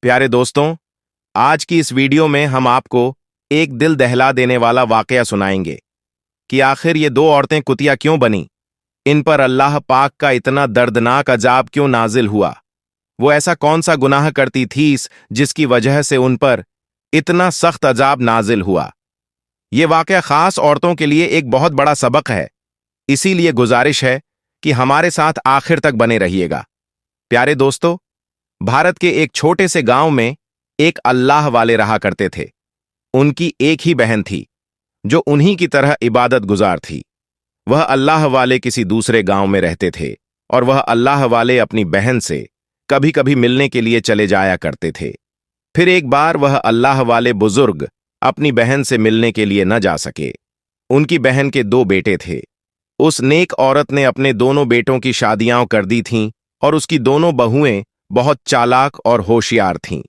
प्यारे दोस्तों, आज की इस वीडियो में हम आपको एक दिल दहला देने वाला वाकया सुनाएंगे कि आखिर ये दो औरतें कुतिया क्यों बनी, इन पर अल्लाह पाक का इतना दर्दनाक अजाब क्यों नाजिल हुआ, वो ऐसा कौन सा गुनाह करती थी जिसकी वजह से उन पर इतना सख्त अजाब नाजिल हुआ। ये वाकया खास औरतों के लिए एक बहुत बड़ा सबक है, इसीलिए गुजारिश है कि हमारे साथ आखिर तक बने रहिएगा। प्यारे दोस्तों, भारत के एक छोटे से गांव में एक अल्लाह वाले रहा करते थे। उनकी एक ही बहन थी जो उन्हीं की तरह इबादत गुजार थी। वह अल्लाह वाले किसी दूसरे गांव में रहते थे और वह अल्लाह वाले अपनी बहन से कभी कभी मिलने के लिए चले जाया करते थे। फिर एक बार वह अल्लाह वाले बुजुर्ग अपनी बहन से मिलने के लिए न जा सके। उनकी बहन के दो बेटे थे। उस नेक औरत ने अपने दोनों बेटों की शादियां कर दी थीं और उसकी दोनों बहुएं बहुत चालाक और होशियार थीं।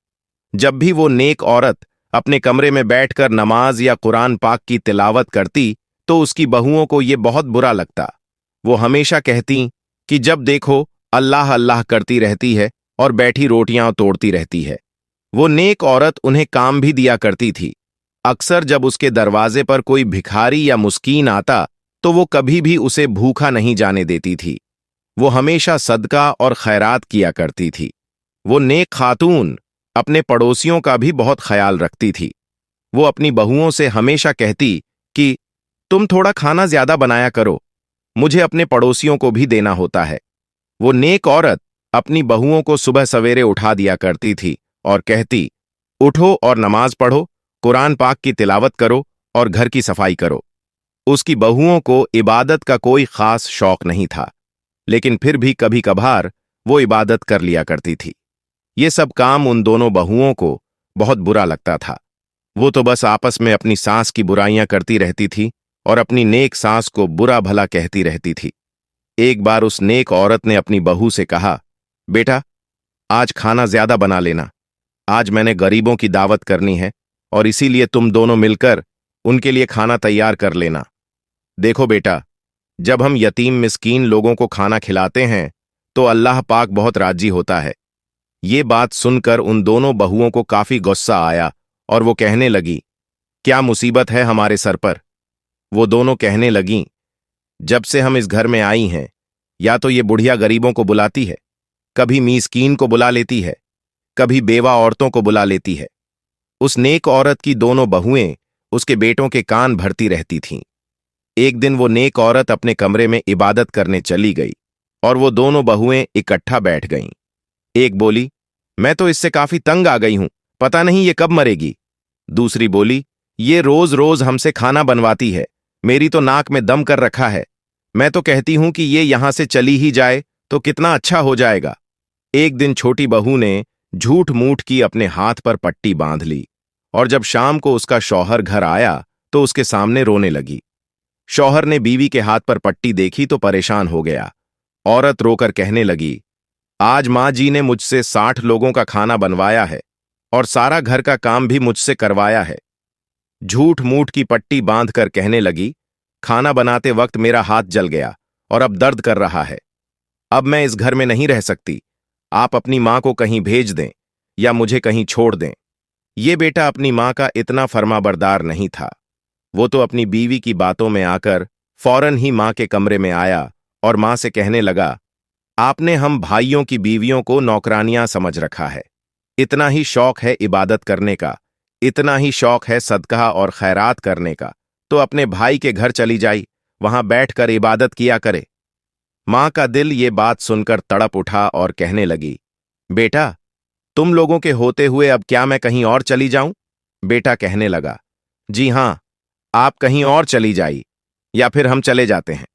जब भी वो नेक औरत अपने कमरे में बैठकर नमाज या कुरान पाक की तिलावत करती तो उसकी बहुओं को ये बहुत बुरा लगता। वो हमेशा कहती कि जब देखो अल्लाह अल्लाह करती रहती है और बैठी रोटियां तोड़ती रहती है। वो नेक औरत उन्हें काम भी दिया करती थी। अक्सर जब उसके दरवाजे पर कोई भिखारी या मुस्कीन आता तो वो कभी भी उसे भूखा नहीं जाने देती थी। वो हमेशा सदका और खैरात किया करती थी। वो नेक खातून अपने पड़ोसियों का भी बहुत ख्याल रखती थी। वो अपनी बहुओं से हमेशा कहती कि तुम थोड़ा खाना ज्यादा बनाया करो, मुझे अपने पड़ोसियों को भी देना होता है। वो नेक औरत अपनी बहुओं को सुबह सवेरे उठा दिया करती थी और कहती, उठो और नमाज पढ़ो, कुरान पाक की तिलावत करो और घर की सफाई करो। उसकी बहुओं को इबादत का कोई खास शौक नहीं था, लेकिन फिर भी कभी कभार वो इबादत कर लिया करती थी। ये सब काम उन दोनों बहुओं को बहुत बुरा लगता था। वो तो बस आपस में अपनी सास की बुराइयां करती रहती थी और अपनी नेक सास को बुरा भला कहती रहती थी। एक बार उस नेक औरत ने अपनी बहू से कहा, बेटा, आज खाना ज्यादा बना लेना, आज मैंने गरीबों की दावत करनी है और इसीलिए तुम दोनों मिलकर उनके लिए खाना तैयार कर लेना। देखो बेटा, जब हम यतीम मिस्कीन लोगों को खाना खिलाते हैं तो अल्लाह पाक बहुत राजी होता है। ये बात सुनकर उन दोनों बहुओं को काफी गुस्सा आया और वो कहने लगी, क्या मुसीबत है हमारे सर पर। वो दोनों कहने लगीं, जब से हम इस घर में आई हैं, या तो ये बुढ़िया गरीबों को बुलाती है, कभी मिस्कीन को बुला लेती है, कभी बेवा औरतों को बुला लेती है। उस नेक औरत की दोनों बहुएं उसके बेटों के कान भरती रहती थीं। एक दिन वो नेक औरत अपने कमरे में इबादत करने चली गई और वो दोनों बहुएं इकट्ठा बैठ गईं। एक बोली, मैं तो इससे काफी तंग आ गई हूं, पता नहीं ये कब मरेगी। दूसरी बोली, ये रोज रोज हमसे खाना बनवाती है, मेरी तो नाक में दम कर रखा है। मैं तो कहती हूं कि ये यहां से चली ही जाए तो कितना अच्छा हो जाएगा। एक दिन छोटी बहू ने झूठ मूठ की अपने हाथ पर पट्टी बांध ली और जब शाम को उसका शौहर घर आया तो उसके सामने रोने लगी। शौहर ने बीवी के हाथ पर पट्टी देखी तो परेशान हो गया। औरत रोकर कहने लगी, आज माँ जी ने मुझसे 60 लोगों का खाना बनवाया है और सारा घर का काम भी मुझसे करवाया है। झूठ मूठ की पट्टी बांधकर कहने लगी, खाना बनाते वक्त मेरा हाथ जल गया और अब दर्द कर रहा है। अब मैं इस घर में नहीं रह सकती, आप अपनी माँ को कहीं भेज दें या मुझे कहीं छोड़ दें। ये बेटा अपनी माँ का इतना फर्माबरदार नहीं था। वो तो अपनी बीवी की बातों में आकर फौरन ही माँ के कमरे में आया और माँ से कहने लगा, आपने हम भाइयों की बीवियों को नौकरानियां समझ रखा है। इतना ही शौक है इबादत करने का, इतना ही शौक है सदका और खैरात करने का, तो अपने भाई के घर चली जाई, वहां बैठकर इबादत किया करे। माँ का दिल ये बात सुनकर तड़प उठा और कहने लगी, बेटा, तुम लोगों के होते हुए अब क्या मैं कहीं और चली जाऊं। बेटा कहने लगा, जी हां, आप कहीं और चली जाई या फिर हम चले जाते हैं।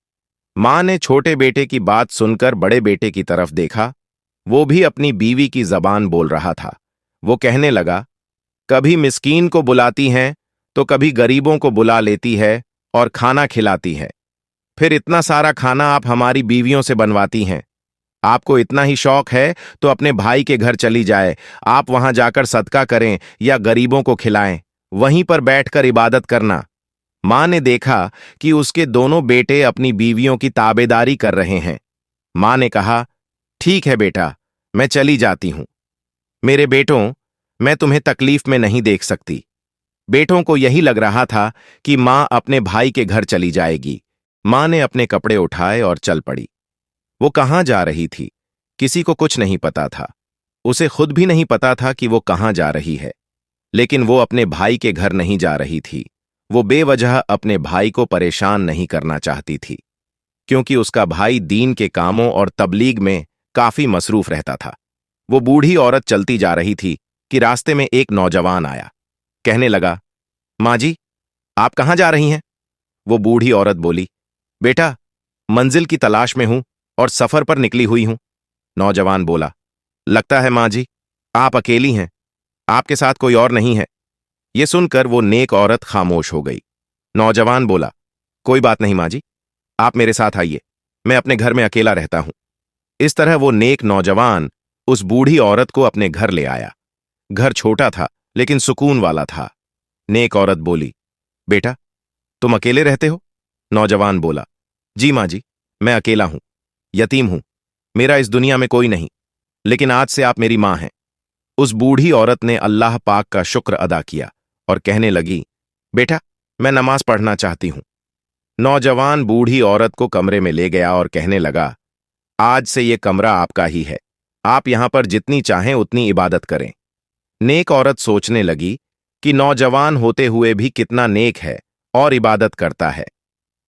मां ने छोटे बेटे की बात सुनकर बड़े बेटे की तरफ देखा। वो भी अपनी बीवी की जबान बोल रहा था। वो कहने लगा, कभी मिस्कीन को बुलाती हैं तो कभी गरीबों को बुला लेती है और खाना खिलाती है। फिर इतना सारा खाना आप हमारी बीवियों से बनवाती हैं। आपको इतना ही शौक है तो अपने भाई के घर चली जाए, आप वहां जाकर सदका करें या गरीबों को खिलाएं, वहीं पर बैठकर इबादत करना। मां ने देखा कि उसके दोनों बेटे अपनी बीवियों की ताबेदारी कर रहे हैं। मां ने कहा, ठीक है बेटा, मैं चली जाती हूं। मेरे बेटों, मैं तुम्हें तकलीफ में नहीं देख सकती। बेटों को यही लग रहा था कि मां अपने भाई के घर चली जाएगी। मां ने अपने कपड़े उठाए और चल पड़ी। वो कहाँ जा रही थी, किसी को कुछ नहीं पता था। उसे खुद भी नहीं पता था कि वो कहाँ जा रही है। लेकिन वो अपने भाई के घर नहीं जा रही थी। वो बेवजह अपने भाई को परेशान नहीं करना चाहती थी, क्योंकि उसका भाई दीन के कामों और तबलीग में काफी मसरूफ रहता था। वो बूढ़ी औरत चलती जा रही थी कि रास्ते में एक नौजवान आया। कहने लगा, माँ जी, आप कहाँ जा रही हैं? वो बूढ़ी औरत बोली, बेटा, मंजिल की तलाश में हूं और सफर पर निकली हुई हूं। नौजवान बोला, लगता है माँ जी, आप अकेली हैं, आपके साथ कोई और नहीं है। ये सुनकर वो नेक औरत खामोश हो गई। नौजवान बोला, कोई बात नहीं माँ जी, आप मेरे साथ आइए, मैं अपने घर में अकेला रहता हूं। इस तरह वो नेक नौजवान उस बूढ़ी औरत को अपने घर ले आया। घर छोटा था लेकिन सुकून वाला था। नेक औरत बोली, बेटा, तुम अकेले रहते हो? नौजवान बोला, जी माँ जी, मैं अकेला हूं, यतीम हूं, मेरा इस दुनिया में कोई नहीं, लेकिन आज से आप मेरी मां हैं। उस बूढ़ी औरत ने अल्लाह पाक का शुक्र अदा किया और कहने लगी, बेटा, मैं नमाज पढ़ना चाहती हूं। नौजवान बूढ़ी औरत को कमरे में ले गया और कहने लगा, आज से ये कमरा आपका ही है, आप यहां पर जितनी चाहें उतनी इबादत करें। नेक औरत सोचने लगी कि नौजवान होते हुए भी कितना नेक है और इबादत करता है।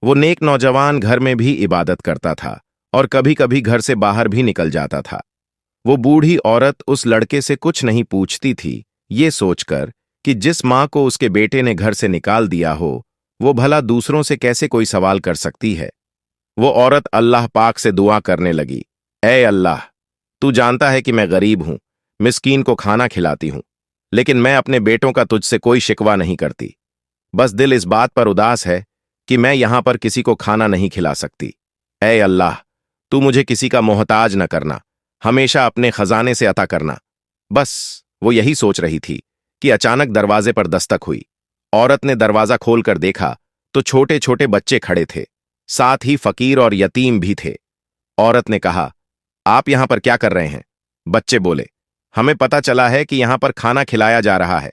वो नेक नौजवान घर में भी इबादत करता था और कभी कभी घर से बाहर भी निकल जाता था। वो बूढ़ी औरत उस लड़के से कुछ नहीं पूछती थी, ये सोचकर कि जिस मां को उसके बेटे ने घर से निकाल दिया हो, वो भला दूसरों से कैसे कोई सवाल कर सकती है। वो औरत अल्लाह पाक से दुआ करने लगी, ऐ अल्लाह, तू जानता है कि मैं गरीब हूं, मिस्कीन को खाना खिलाती हूं, लेकिन मैं अपने बेटों का तुझसे कोई शिकवा नहीं करती। बस दिल इस बात पर उदास है कि मैं यहां पर किसी को खाना नहीं खिला सकती। ऐ अल्लाह, तू मुझे किसी का मोहताज न करना, हमेशा अपने खजाने से अता करना। बस वो यही सोच रही थी कि अचानक दरवाजे पर दस्तक हुई। औरत ने दरवाजा खोलकर देखा तो छोटे छोटे बच्चे खड़े थे, साथ ही फकीर और यतीम भी थे। औरत ने कहा, आप यहां पर क्या कर रहे हैं? बच्चे बोले, हमें पता चला है कि यहां पर खाना खिलाया जा रहा है।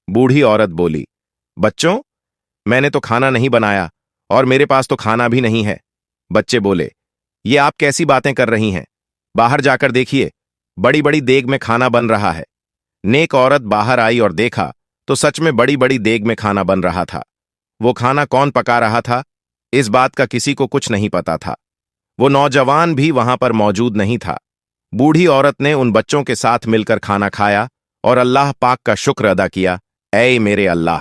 बूढ़ी औरत बोली, बच्चों, मैंने तो खाना नहीं बनाया और मेरे पास तो खाना भी नहीं है। बच्चे बोले, ये आप कैसी बातें कर रही हैं? बाहर जाकर देखिए, बड़ी बड़ी देग में खाना बन रहा है। नेक औरत बाहर आई और देखा तो सच में बड़ी बड़ी देग में खाना बन रहा था। वो खाना कौन पका रहा था, इस बात का किसी को कुछ नहीं पता था। वो नौजवान भी वहां पर मौजूद नहीं था। बूढ़ी औरत ने उन बच्चों के साथ मिलकर खाना खाया और अल्लाह पाक का शुक्र अदा किया। ऐ मेरे अल्लाह,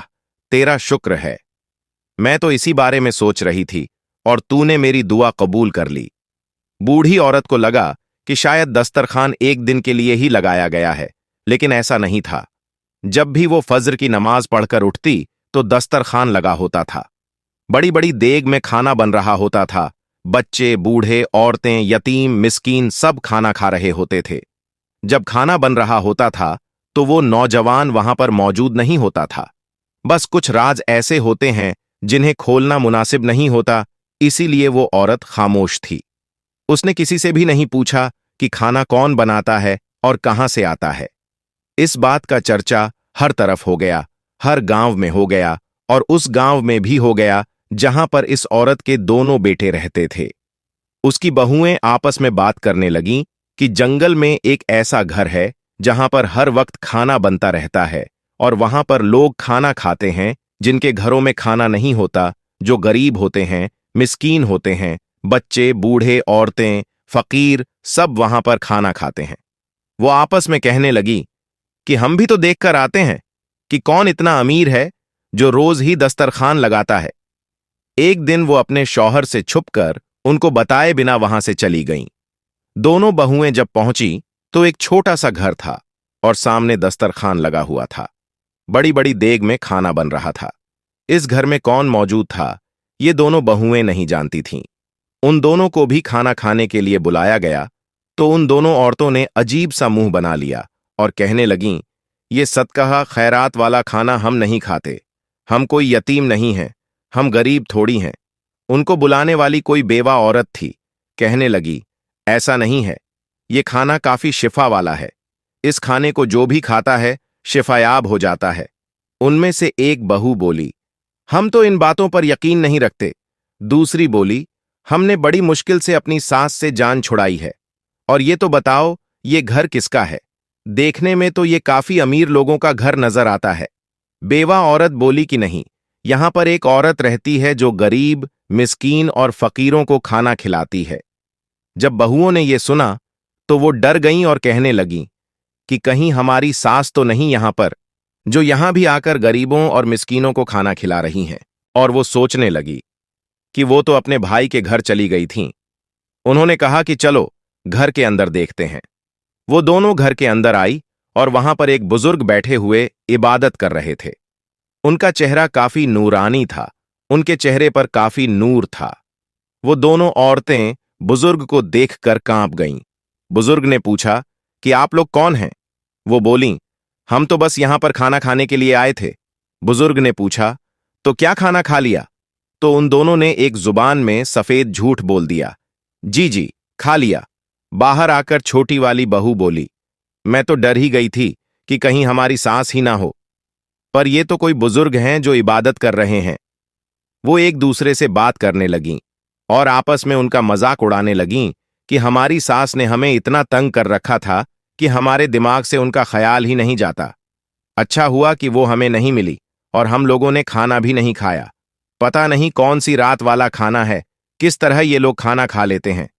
तेरा शुक्र है, मैं तो इसी बारे में सोच रही थी और तूने मेरी दुआ कबूल कर ली। बूढ़ी औरत को लगा कि शायद दस्तरखान एक दिन के लिए ही लगाया गया है, लेकिन ऐसा नहीं था। जब भी वो फज्र की नमाज पढ़कर उठती तो दस्तरखान लगा होता था। बड़ी बड़ी देग में खाना बन रहा होता था। बच्चे, बूढ़े, औरतें, यतीम, मिस्कीन सब खाना खा रहे होते थे। जब खाना बन रहा होता था तो वो नौजवान वहां पर मौजूद नहीं होता था। बस कुछ राज ऐसे होते हैं जिन्हें खोलना मुनासिब नहीं होता, इसीलिए वो औरत खामोश थी। उसने किसी से भी नहीं पूछा कि खाना कौन बनाता है और कहां से आता है। इस बात का चर्चा हर तरफ हो गया, हर गांव में हो गया और उस गांव में भी हो गया जहां पर इस औरत के दोनों बेटे रहते थे। उसकी बहुएं आपस में बात करने लगीं कि जंगल में एक ऐसा घर है जहां पर हर वक्त खाना बनता रहता है और वहां पर लोग खाना खाते हैं जिनके घरों में खाना नहीं होता, जो गरीब होते हैं, मिस्कीन होते हैं, बच्चे, बूढ़े, औरतें, फकीर सब वहां पर खाना खाते हैं। वो आपस में कहने लगी कि हम भी तो देखकर आते हैं कि कौन इतना अमीर है जो रोज ही दस्तरखान लगाता है। एक दिन वो अपने शौहर से छुपकर उनको बताए बिना वहां से चली गईं। दोनों बहुएं जब पहुंची तो एक छोटा सा घर था और सामने दस्तरखान लगा हुआ था। बड़ी बड़ी देग में खाना बन रहा था। इस घर में कौन मौजूद था, ये दोनों बहुएं नहीं जानती थीं। उन दोनों को भी खाना खाने के लिए बुलाया गया तो उन दोनों औरतों ने अजीब सा मुंह बना लिया और कहने लगीं, ये सदका खैरात वाला खाना हम नहीं खाते, हम कोई यतीम नहीं हैं, हम गरीब थोड़ी हैं। उनको बुलाने वाली कोई बेवा औरत थी, कहने लगी, ऐसा नहीं है, ये खाना काफी शिफा वाला है, इस खाने को जो भी खाता है शिफायाब हो जाता है। उनमें से एक बहू बोली, हम तो इन बातों पर यकीन नहीं रखते। दूसरी बोली, हमने बड़ी मुश्किल से अपनी सास से जान छुड़ाई है। और ये तो बताओ, ये घर किसका है? देखने में तो ये काफी अमीर लोगों का घर नजर आता है। बेवा औरत बोली कि नहीं, यहां पर एक औरत रहती है जो गरीब, मिस्कीन और फकीरों को खाना खिलाती है। जब बहुओं ने ये सुना तो वो डर गईं और कहने लगीं कि कहीं हमारी सास तो नहीं यहां पर, जो यहां भी आकर गरीबों और मिस्कीनों को खाना खिला रही हैं। और वो सोचने लगी कि वो तो अपने भाई के घर चली गई थीं। उन्होंने कहा कि चलो घर के अंदर देखते हैं। वो दोनों घर के अंदर आई और वहां पर एक बुजुर्ग बैठे हुए इबादत कर रहे थे। उनका चेहरा काफी नूरानी था, उनके चेहरे पर काफी नूर था। वो दोनों औरतें बुजुर्ग को देखकर कांप गईं। बुजुर्ग ने पूछा कि आप लोग कौन हैं? वो बोलीं, हम तो बस यहां पर खाना खाने के लिए आए थे। बुजुर्ग ने पूछा, तो क्या खाना खा लिया? तो उन दोनों ने एक जुबान में सफेद झूठ बोल दिया, जी जी, खा लिया। बाहर आकर छोटी वाली बहू बोली, मैं तो डर ही गई थी कि कहीं हमारी सास ही ना हो। पर ये तो कोई बुजुर्ग हैं जो इबादत कर रहे हैं। वो एक दूसरे से बात करने लगीं और आपस में उनका मजाक उड़ाने लगीं कि हमारी सास ने हमें इतना तंग कर रखा था कि हमारे दिमाग से उनका ख्याल ही नहीं जाता। अच्छा हुआ कि वो हमें नहीं मिली और हम लोगों ने खाना भी नहीं खाया। पता नहीं कौन सी रात वाला खाना है, किस तरह ये लोग खाना खा लेते हैं।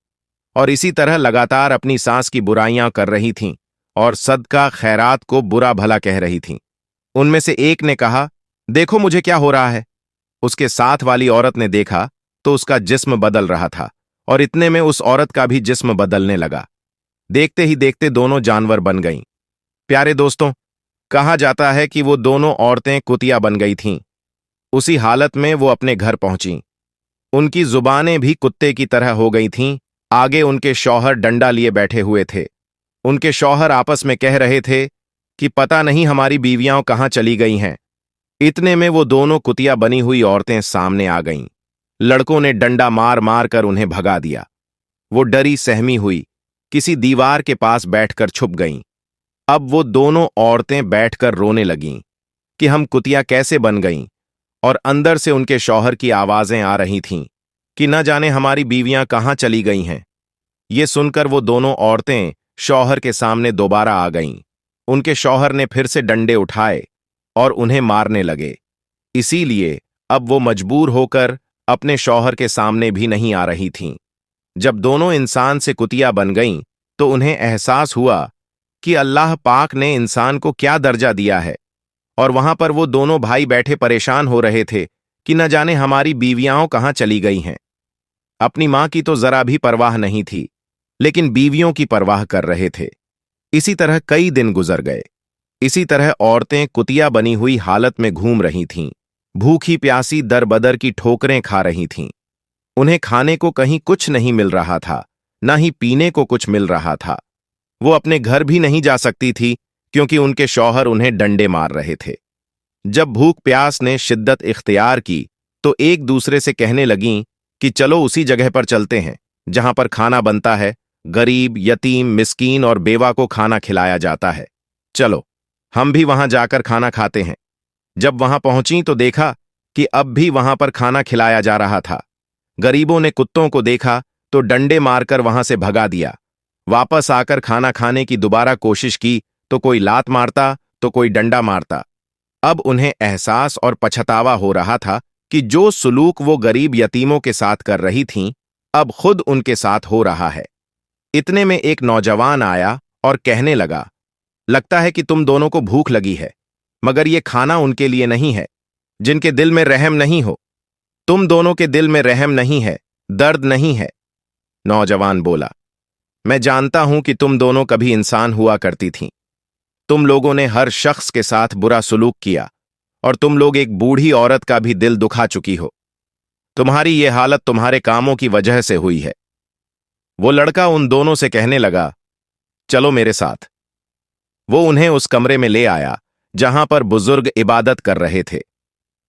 और इसी तरह लगातार अपनी सास की बुराइयां कर रही थीं और सदका खैरात को बुरा भला कह रही थीं। उनमें से एक ने कहा, देखो मुझे क्या हो रहा है। उसके साथ वाली औरत ने देखा तो उसका जिस्म बदल रहा था और इतने में उस औरत का भी जिस्म बदलने लगा। देखते ही देखते दोनों जानवर बन गईं। प्यारे दोस्तों, कहा जाता है कि वो दोनों औरतें कुतिया बन गई थीं। उसी हालत में वो अपने घर पहुंची। उनकी जुबानें भी कुत्ते की तरह हो गई थीं। आगे उनके शौहर डंडा लिए बैठे हुए थे। उनके शौहर आपस में कह रहे थे कि पता नहीं हमारी बीवियां कहां चली गई हैं। इतने में वो दोनों कुतिया बनी हुई औरतें सामने आ गईं। लड़कों ने डंडा मार मार कर उन्हें भगा दिया। वो डरी सहमी हुई किसी दीवार के पास बैठकर छुप गईं। अब वो दोनों औरतें बैठकर रोने लगीं कि हम कुतिया कैसे बन गईं, और अंदर से उनके शौहर की आवाजें आ रही थीं कि न जाने हमारी बीवियां कहां चली गई हैं। ये सुनकर वो दोनों औरतें शौहर के सामने दोबारा आ गईं। उनके शौहर ने फिर से डंडे उठाए और उन्हें मारने लगे। इसीलिए अब वो मजबूर होकर अपने शौहर के सामने भी नहीं आ रही थीं। जब दोनों इंसान से कुतिया बन गईं तो उन्हें एहसास हुआ कि अल्लाह पाक ने इंसान को क्या दर्जा दिया है। और वहां पर वो दोनों भाई बैठे परेशान हो रहे थे कि न जाने हमारी बीवियां कहां चली गई हैं। अपनी मां की तो जरा भी परवाह नहीं थी, लेकिन बीवियों की परवाह कर रहे थे। इसी तरह कई दिन गुजर गए। इसी तरह औरतें कुतिया बनी हुई हालत में घूम रही थीं। भूखी प्यासी दर बदर की ठोकरें खा रही थीं। उन्हें खाने को कहीं कुछ नहीं मिल रहा था, ना ही पीने को कुछ मिल रहा था। वो अपने घर भी नहीं जा सकती थी क्योंकि उनके शौहर उन्हें डंडे मार रहे थे। जब भूख प्यास ने शिद्दत इख्तियार की तो एक दूसरे से कहने लगीं कि चलो उसी जगह पर चलते हैं जहां पर खाना बनता है, गरीब, यतीम, मिस्कीन और बेवा को खाना खिलाया जाता है। चलो हम भी वहां जाकर खाना खाते हैं। जब वहां पहुंची तो देखा कि अब भी वहां पर खाना खिलाया जा रहा था। गरीबों ने कुत्तों को देखा तो डंडे मारकर वहां से भगा दिया। वापस आकर खाना खाने की दोबारा कोशिश की तो कोई लात मारता तो कोई डंडा मारता। अब उन्हें एहसास और पछतावा हो रहा था कि जो सुलूक वो गरीब यतीमों के साथ कर रही थीं, अब खुद उनके साथ हो रहा है। इतने में एक नौजवान आया और कहने लगा, लगता है कि तुम दोनों को भूख लगी है, मगर ये खाना उनके लिए नहीं है जिनके दिल में रहम नहीं हो। तुम दोनों के दिल में रहम नहीं है, दर्द नहीं है। नौजवान बोला, मैं जानता हूं कि तुम दोनों कभी इंसान हुआ करती थीं। तुम लोगों ने हर शख्स के साथ बुरा सुलूक किया और तुम लोग एक बूढ़ी औरत का भी दिल दुखा चुकी हो। तुम्हारी ये हालत तुम्हारे कामों की वजह से हुई है। वो लड़का उन दोनों से कहने लगा, चलो मेरे साथ। वो उन्हें उस कमरे में ले आया जहां पर बुजुर्ग इबादत कर रहे थे।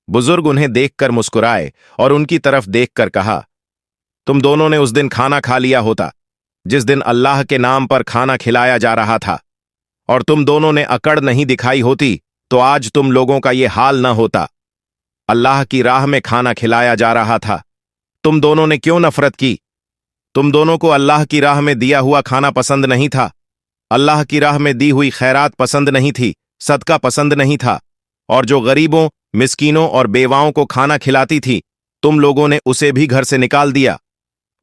बुजुर्ग उन्हें देखकर मुस्कुराए और उनकी तरफ देखकर कहा, तुम दोनों ने उस दिन खाना खा लिया होता जिस दिन अल्लाह के नाम पर खाना खिलाया जा रहा था, और तुम दोनों ने अकड़ नहीं दिखाई होती तो आज तुम लोगों का ये हाल न होता। अल्लाह की राह में खाना खिलाया जा रहा था, तुम दोनों ने क्यों नफरत की? तुम दोनों को अल्लाह की राह में दिया हुआ खाना पसंद नहीं था, अल्लाह की राह में दी हुई खैरात पसंद नहीं थी, सदका पसंद नहीं था, और जो गरीबों, मिस्कीनों और बेवाओं को खाना खिलाती थी तुम लोगों ने उसे भी घर से निकाल दिया।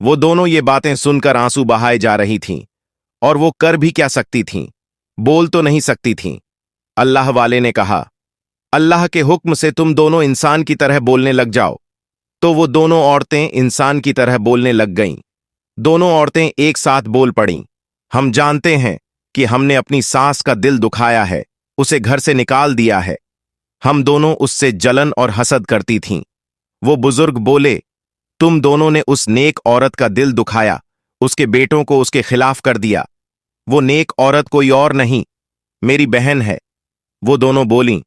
वो दोनों ये बातें सुनकर आंसू बहाए जा रही थीं, और वो कर भी क्या सकती थीं, बोल तो नहीं सकती थीं। अल्लाह वाले ने कहा, अल्लाह के हुक्म से तुम दोनों इंसान की तरह बोलने लग जाओ। तो वो दोनों औरतें इंसान की तरह बोलने लग गईं। दोनों औरतें एक साथ बोल पड़ीं, हम जानते हैं कि हमने अपनी सास का दिल दुखाया है, उसे घर से निकाल दिया है। हम दोनों उससे जलन और हसद करती थीं। वो बुजुर्ग बोले, तुम दोनों ने उस नेक औरत का दिल दुखाया, उसके बेटों को उसके खिलाफ कर दिया। वो नेक औरत कोई और नहीं, मेरी बहन है। वो दोनों बोलीं,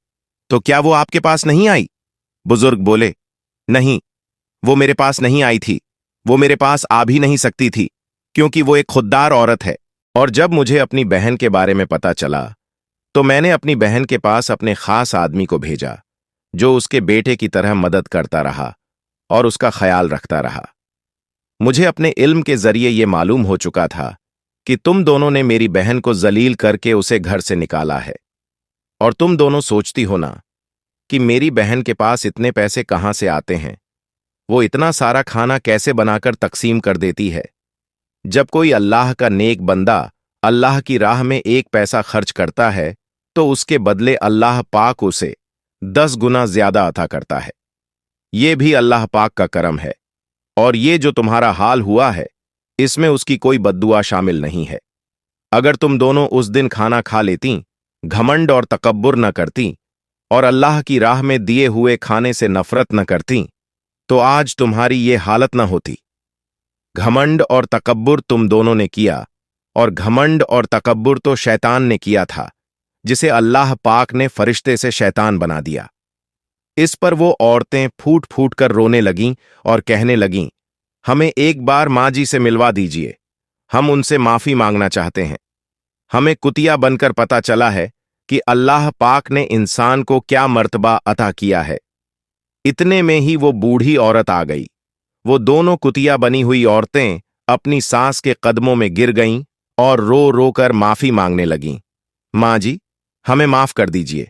तो क्या वो आपके पास नहीं आई? बुजुर्ग बोले, नहीं, वो मेरे पास नहीं आई थी, वो मेरे पास आ भी नहीं सकती थी, क्योंकि वो एक खुददार औरत है। और जब मुझे अपनी बहन के बारे में पता चला तो मैंने अपनी बहन के पास अपने खास आदमी को भेजा, जो उसके बेटे की तरह मदद करता रहा और उसका ख्याल रखता रहा। मुझे अपने इल्म के जरिए यह मालूम हो चुका था कि तुम दोनों ने मेरी बहन को जलील करके उसे घर से निकाला है, और तुम दोनों सोचती हो ना कि मेरी बहन के पास इतने पैसे कहां से आते हैं, वो इतना सारा खाना कैसे बनाकर तकसीम कर देती है। जब कोई अल्लाह का नेक बंदा अल्लाह की राह में एक पैसा खर्च करता है तो उसके बदले अल्लाह पाक उसे 10 गुना ज्यादा अता करता है। ये भी अल्लाह पाक का करम है, और ये जो तुम्हारा हाल हुआ है इसमें उसकी कोई बद्दुआ शामिल नहीं है। अगर तुम दोनों उस दिन खाना खा लेती, घमंड और तकब्बुर न करती और अल्लाह की राह में दिए हुए खाने से नफरत न करती, तो आज तुम्हारी ये हालत न होती। घमंड और तकब्बुर तुम दोनों ने किया, और घमंड और तकब्बुर तो शैतान ने किया था, जिसे अल्लाह पाक ने फरिश्ते से शैतान बना दिया। इस पर वो औरतें फूट फूट कर रोने लगीं और कहने लगीं, हमें एक बार माँ जी से मिलवा दीजिए, हम उनसे माफी मांगना चाहते हैं। हमें कुतिया बनकर पता चला है कि अल्लाह पाक ने इंसान को क्या मर्तबा अता किया है। इतने में ही वो बूढ़ी औरत आ गई। वो दोनों कुतिया बनी हुई औरतें अपनी सास के कदमों में गिर गईं और रो रो कर माफी मांगने लगीं। माँ जी, हमें माफ कर दीजिए,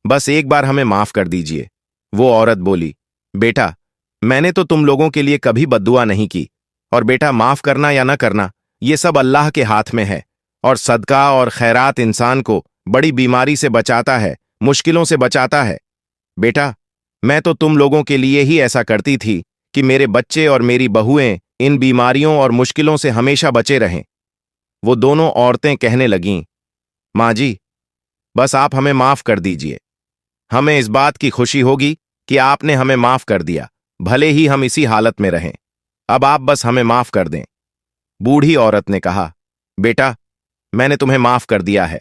बस एक बार हमें माफ कर दीजिए। वो औरत बोली, बेटा, मैंने तो तुम लोगों के लिए कभी बद्दुआ नहीं की, और बेटा माफ करना या न करना ये सब अल्लाह के हाथ में है, और सदका और खैरात इंसान को बड़ी बीमारी से बचाता है, मुश्किलों से बचाता है। बेटा, मैं तो तुम लोगों के लिए ही ऐसा करती थी कि मेरे बच्चे और मेरी बहुएं इन बीमारियों और मुश्किलों से हमेशा बचे रहें। वो दोनों औरतें कहने लगीं, माँ जी, बस आप हमें माफ कर दीजिए, हमें इस बात की खुशी होगी कि आपने हमें माफ कर दिया, भले ही हम इसी हालत में रहें। अब आप बस हमें माफ कर दें। बूढ़ी औरत ने कहा, बेटा, मैंने तुम्हें माफ कर दिया है।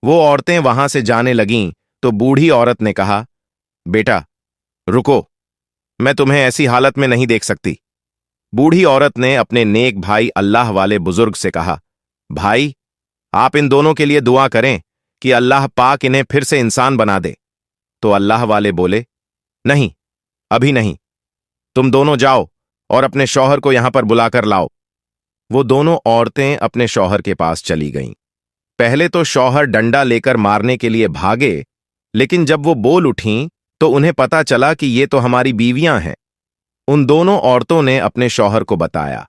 वो औरतें वहां से जाने लगीं तो बूढ़ी औरत ने कहा, बेटा, रुको, मैं तुम्हें ऐसी हालत में नहीं देख सकती। बूढ़ी औरत ने अपने नेक भाई अल्लाह वाले बुजुर्ग से कहा, भाई, आप इन दोनों के लिए दुआ करें कि अल्लाह पाक इन्हें फिर से इंसान बना दे। तो अल्लाह वाले बोले, नहीं, अभी नहीं, तुम दोनों जाओ और अपने शौहर को यहां पर बुलाकर लाओ। वो दोनों औरतें अपने शौहर के पास चली गईं। पहले तो शौहर डंडा लेकर मारने के लिए भागे, लेकिन जब वो बोल उठीं तो उन्हें पता चला कि ये तो हमारी बीवियां हैं। उन दोनों औरतों ने अपने शौहर को बताया।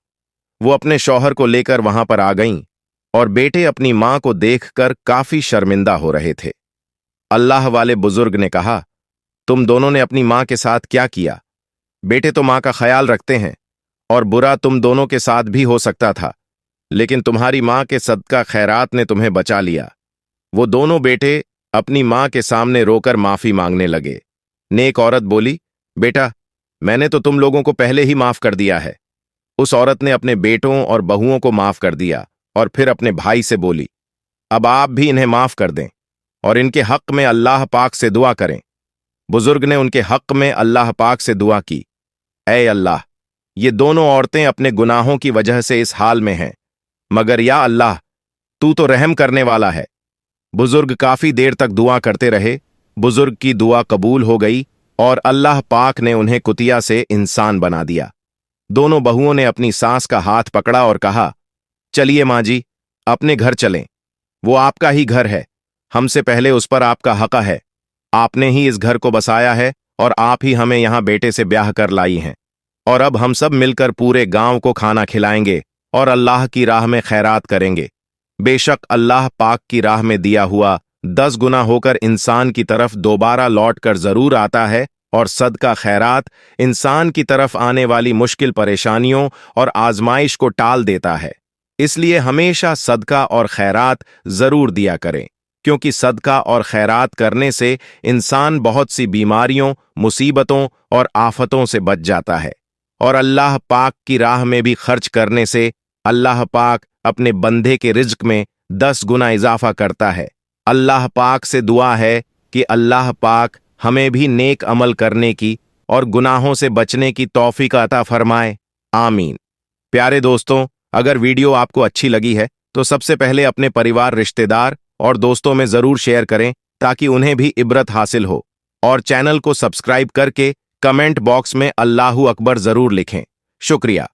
वो अपने शौहर को लेकर वहां पर आ गईं, और बेटे अपनी मां को देखकर काफी शर्मिंदा हो रहे थे। अल्लाह वाले बुजुर्ग ने कहा, तुम दोनों ने अपनी मां के साथ क्या किया? बेटे तो मां का ख्याल रखते हैं, और बुरा तुम दोनों के साथ भी हो सकता था, लेकिन तुम्हारी मां के सदका खैरात ने तुम्हें बचा लिया। वो दोनों बेटे अपनी मां के सामने रोकर माफी मांगने लगे। नेक औरत बोली, बेटा, मैंने तो तुम लोगों को पहले ही माफ कर दिया है। उस औरत ने अपने बेटों और बहुओं को माफ कर दिया और फिर अपने भाई से बोली, अब आप भी इन्हें माफ कर दें और इनके हक में अल्लाह पाक से दुआ करें। बुजुर्ग ने उनके हक में अल्लाह पाक से दुआ की, ऐ अल्लाह, ये दोनों औरतें अपने गुनाहों की वजह से इस हाल में हैं, मगर या अल्लाह, तू तो रहम करने वाला है, बुजुर्ग काफी देर तक दुआ करते रहे। बुजुर्ग की दुआ कबूल हो गई और अल्लाह पाक ने उन्हें कुतिया से इंसान बना दिया। दोनों बहुओं ने अपनी सास का हाथ पकड़ा और कहा, चलिए माँ जी, अपने घर चलें। वो आपका ही घर है, हमसे पहले उस पर आपका हक है। आपने ही इस घर को बसाया है और आप ही हमें यहां बेटे से ब्याह कर लाई हैं। और अब हम सब मिलकर पूरे गांव को खाना खिलाएंगे और अल्लाह की राह में खैरात करेंगे। बेशक अल्लाह पाक की राह में दिया हुआ 10 गुना होकर इंसान की तरफ दोबारा लौट कर जरूर आता है और सदका खैरात इंसान की तरफ आने वाली मुश्किल परेशानियों और आजमाइश को टाल देता है। इसलिए हमेशा सदका और खैरात जरूर दिया करें, क्योंकि सदका और खैरात करने से इंसान बहुत सी बीमारियों, मुसीबतों और आफतों से बच जाता है। और अल्लाह पाक की राह में भी खर्च करने से अल्लाह पाक अपने बंदे के रिज्क में 10 गुना इजाफा करता है। अल्लाह पाक से दुआ है कि अल्लाह पाक हमें भी नेक अमल करने की और गुनाहों से बचने की तौफीक अता फरमाए। आमीन। प्यारे दोस्तों, अगर वीडियो आपको अच्छी लगी है तो सबसे पहले अपने परिवार, रिश्तेदार और दोस्तों में जरूर शेयर करें ताकि उन्हें भी इबरत हासिल हो। और चैनल को सब्सक्राइब करके कमेंट बॉक्स में अल्लाहू अकबर जरूर लिखें। शुक्रिया।